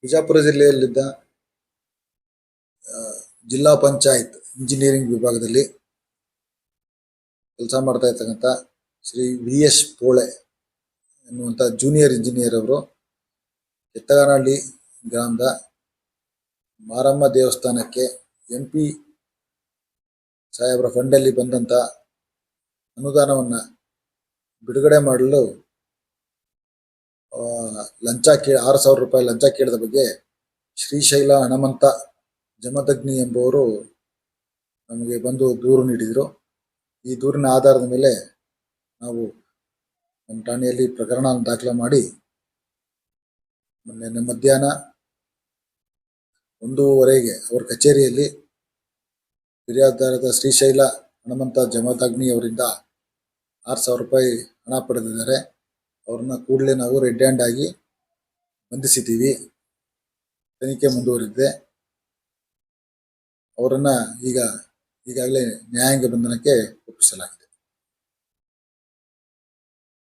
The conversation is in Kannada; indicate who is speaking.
Speaker 1: ಬಿಜಾಪುರ ಜಿಲ್ಲೆಯಲ್ಲಿದ್ದ ಜಿಲ್ಲಾ ಪಂಚಾಯತ್ ಇಂಜಿನಿಯರಿಂಗ್ ವಿಭಾಗದಲ್ಲಿ ಕೆಲಸ ಮಾಡ್ತಾ ಇರ್ತಕ್ಕಂಥ ಶ್ರೀ VS ಪೋಳೆ ಎನ್ನುವಂಥ ಜೂನಿಯರ್ ಇಂಜಿನಿಯರ್ ಅವರು ಕೆತ್ತಗಾನಹಳ್ಳಿ ಗ್ರಾಮದ ಮಾರಮ್ಮ ದೇವಸ್ಥಾನಕ್ಕೆ MP ಸಾಹೇಬರ ಫಂಡಲ್ಲಿ ಬಂದಂಥ ಅನುದಾನವನ್ನು ಬಿಡುಗಡೆ ಮಾಡಲು ಲಂಚ 6,000 ರೂಪಾಯಿ ಲಂಚ ಕೇಳಿದ ಬಗ್ಗೆ ಶ್ರೀಶೈಲ ಹಣಮಂತ ಜಮದಗ್ನಿ ಎಂಬುವರು ನಮಗೆ ಬಂದು ದೂರು ನೀಡಿದರು. ಈ ದೂರಿನ ಆಧಾರದ ಮೇಲೆ ನಾವು ನಮ್ಮ ಠಾಣೆಯಲ್ಲಿ ಪ್ರಕರಣ ದಾಖಲೆ ಮಾಡಿ ಮೊನ್ನೆ ಮಧ್ಯಾಹ್ನ 1:15 ಅವರ ಕಚೇರಿಯಲ್ಲಿ ಫಿರ್ಯಾದಿದಾರರಾದ ಶ್ರೀಶೈಲ ಹಣಮಂತ ಜಮದಗ್ನಿ ಅವರಿಂದ 6,000 ರೂಪಾಯಿ ಹಣ ಪಡೆದಿದ್ದಾರೆ. ಅವ್ರನ್ನ ಕೂಡಲೇ ನಾವು ರೆಡ್ ಹ್ಯಾಂಡ್ ಆಗಿ ಬಂಧಿಸಿದ್ದೀವಿ. ತನಿಖೆ ಮುಂದುವರಿದಿದೆ. ಅವರನ್ನ ಈಗಾಗಲೇ ನ್ಯಾಯಾಂಗ ಬಂಧನಕ್ಕೆ ಒಪ್ಪಿಸಲಾಗಿದೆ.